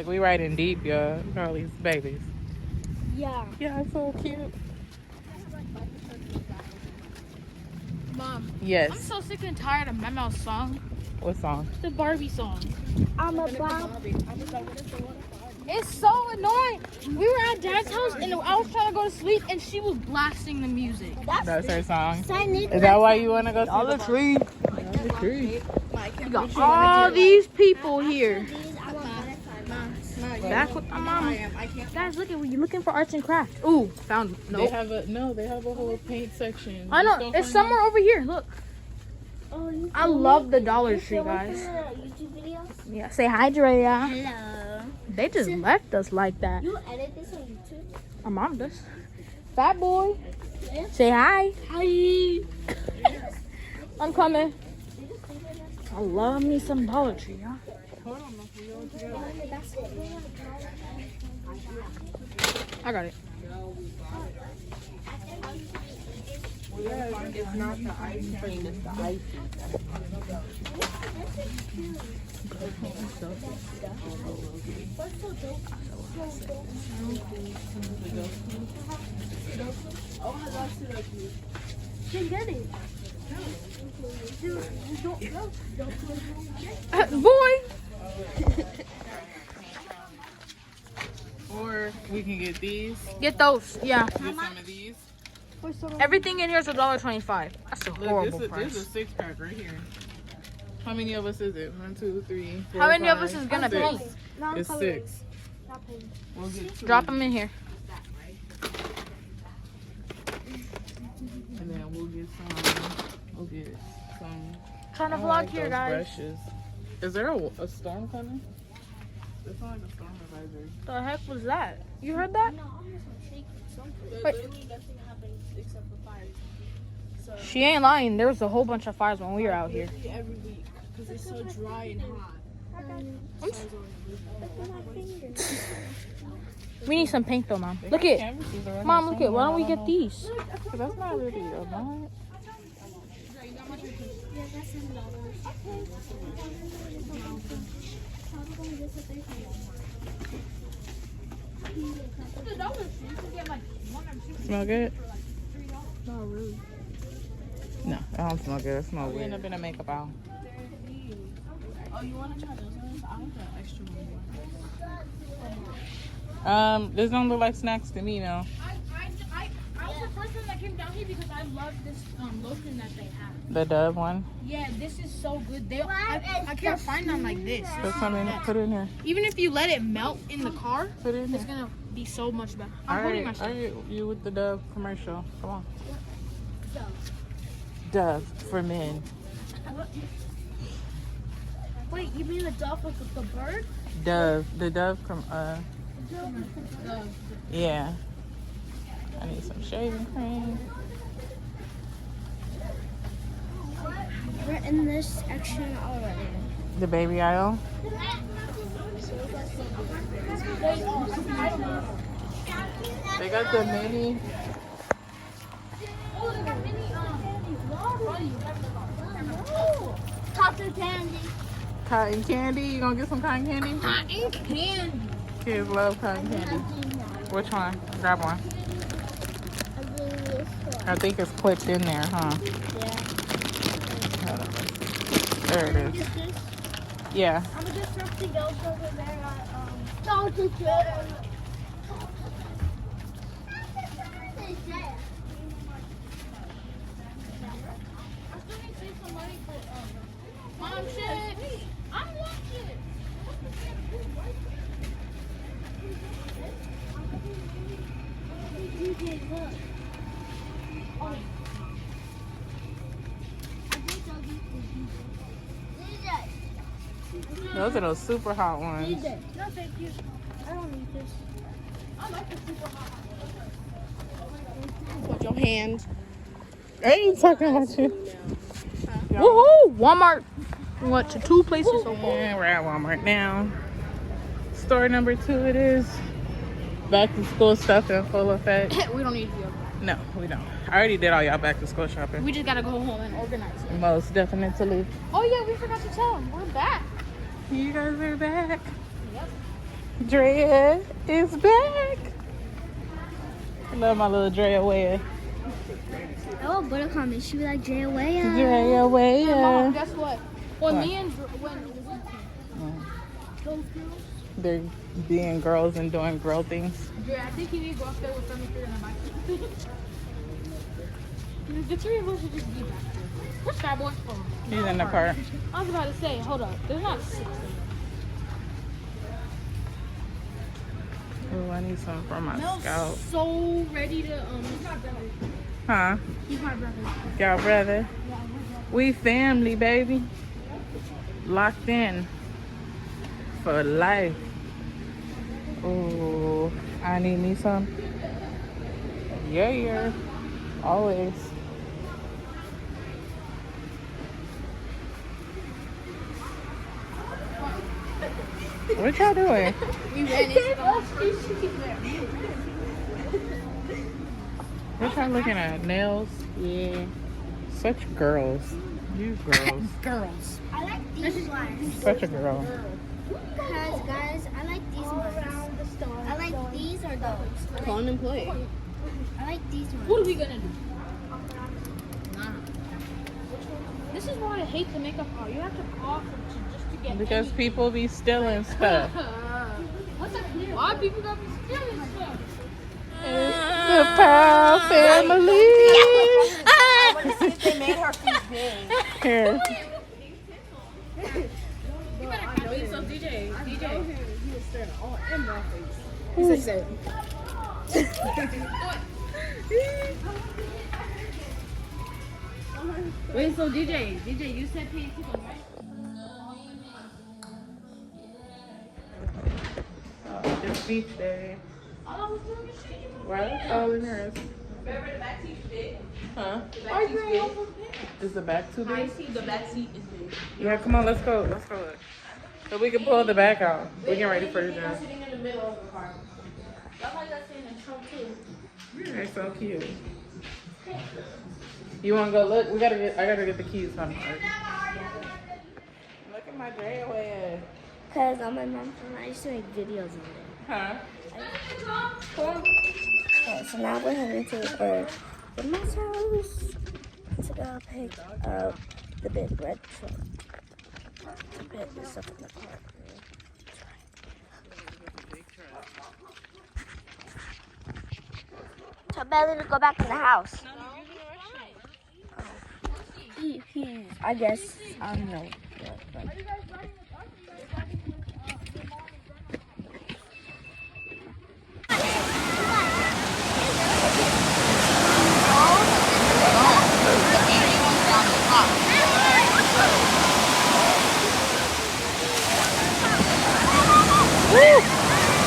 Like, we riding deep, y'all. All these babies. Yeah. Yeah, it's so cute. Mom. Yes. I'm so sick and tired of Memo's song. What song? The Barbie song. I'm a Barbie. It's so annoying. We were at Dad's house and I was trying to go to sleep and she was blasting the music. That's her song. Is Is that why you want to go see Dollar the Tree. Dollar Tree? You got all these people here. Back with my mama. Guys, look at you looking for arts and crafts. Ooh, found no. They have a whole paint section. I know. It's somewhere over here. Look. I love the Dollar Tree, guys. YouTube videos? Yeah. Say hi, Drea. Hello. They just left us like that. You edit this on YouTube? My mom does. Fat boy. Say hi. Hi. I'm coming. I love me some Dollar Tree, huh? I got it. It's not the ice cream, it's the icy. Oh my gosh, you get it. Boy. Or we can get these. Get those. Yeah. Get some of these. Everything in here is $1.25. That's a Look, horrible this price. is a 6-pack right here. How many of us is it? 1, 2, 3, 4, How many of 5, us is gonna 6. paint? It's 6. We'll get 2. Drop them in here. And then we'll get some. We'll get some. Trying to I vlog like here, those guys. brushes. Is there a storm coming? It's not like a storm advisory. The heck was that? You heard that? Wait. She ain't lying. There was a whole bunch of fires when we were out here. Every week because it's so dry and hot. We need some paint though, Mom. Look it. Mom, look it. Why don't we get these? That's not really a lot. Smell good? Not really. No, I don't smell good. It smells weird. We end up in a makeup aisle. Oh, you want to try those ones? I want the extra one. Those don't look like snacks to me, no. I was the first one that came down here because I love this lotion that they have. The Dove one. Yeah, this is so good. I can't find them like this. Put some in. Put it in here. Even if you let it melt in the car, Put it in it's here. gonna be so much better. All I'm holding right, myself. you with the Dove commercial. Come on. Dove for men. Wait, you mean the dove with the bird? Dove. The Dove yeah. I need some shaving cream. We're in this section already. The baby aisle. They got the mini. Cotton candy. Cotton candy. You gonna get some cotton candy? Cotton candy. Kids love cotton candy. Which one? Grab one. I think it's clipped in there, huh? There it is. Yeah. I'm gonna get something else over there at Dollar Tree. Mom, shit. I'm watching. DJ, look. Oh. Those are those super hot ones. DJ. No, thank you. I don't need this. I like the super hot. Put your hand. I ain't talking about you. Woohoo! Walmart. We went to 2 places so far. Yeah, we're at Walmart now. Store number 2 it is. Back to school stuff in full effect. We don't need to go. No, we don't. I already did all y'all back to school shopping. We just gotta go home and organize it. Most definitely. Oh yeah, we forgot to tell them. We're back. You guys are back. Yep. Drea is back. I love my little Drea Wea. Oh, Buttercup, and she be like, Drea Wea. Drea Wea. Mom, guess what? When What? me and when those girls. They're being girls and doing girl things. Yeah, I think you need to go up there with them if you're in a bike. The three of us should just be back there. Where's Starboy? Oh, He's in the car. I was about to say, hold up. There's not 6 of them. Oh, I need some for my Mel's scalp. so ready to, he's my brother. Huh? He's my brother. Y'all brother. We family, baby. Locked in. For life. Oh, I need me some. Yeah. Always. What y'all doing? We ran into the What y'all looking at? Nails? Yeah. Such girls. You girls. girls. I like these ones. Such a girl. Because, guys, I like these ones. I like these or those. Call an employee. I like these ones. What are we gonna do? Nah. This is why I hate to make a call. You have to call just to get Because anything. people be stealing stuff. What's up? Why people gotta be stealing stuff? The Powell family. I want to see if they made her feet big. Here. You better call me some DJ. DJ. He was staring all in my face. He said, Wait, so DJ, you said pay people, right? It's beach day. All I was doing is shaking my Why are they calling hers? remember the back seat's big? Huh? The back seat's big. Is the back too I big? see the back seat is big. Yeah, come on, let's go. Let's go look. So we can pull the back out. We get ready for the I'm drive. sitting in the middle of the car. That's why you guys sitting in the trunk too. They're so cute. You wanna go look? I gotta get the keys from her. Look at my Drea Wea. Because on my mom's phone, I used to make videos on it. Huh? Okay, so now we're heading to Grandma's house to go pick up the big red truck. To put the stuff in the car. Tell Belly to go back to the house. I guess, I don't know.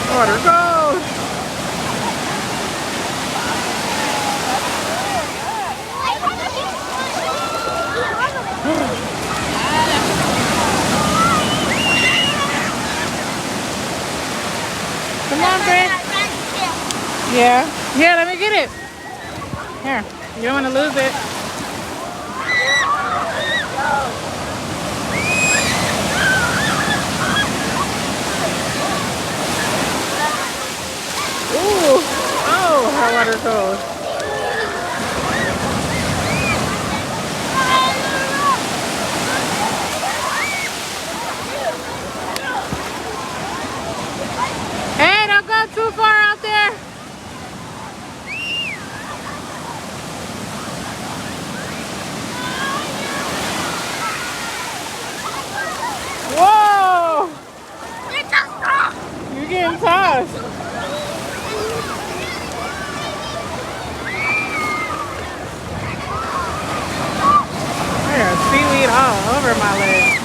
Water goes. Come on, Greg. Yeah. Here, let me get it. Here. You don't want to lose it. Ooh. Oh, how water goes. Hey, don't go too far out there. Whoa! You're getting tossed. There's seaweed all over my leg.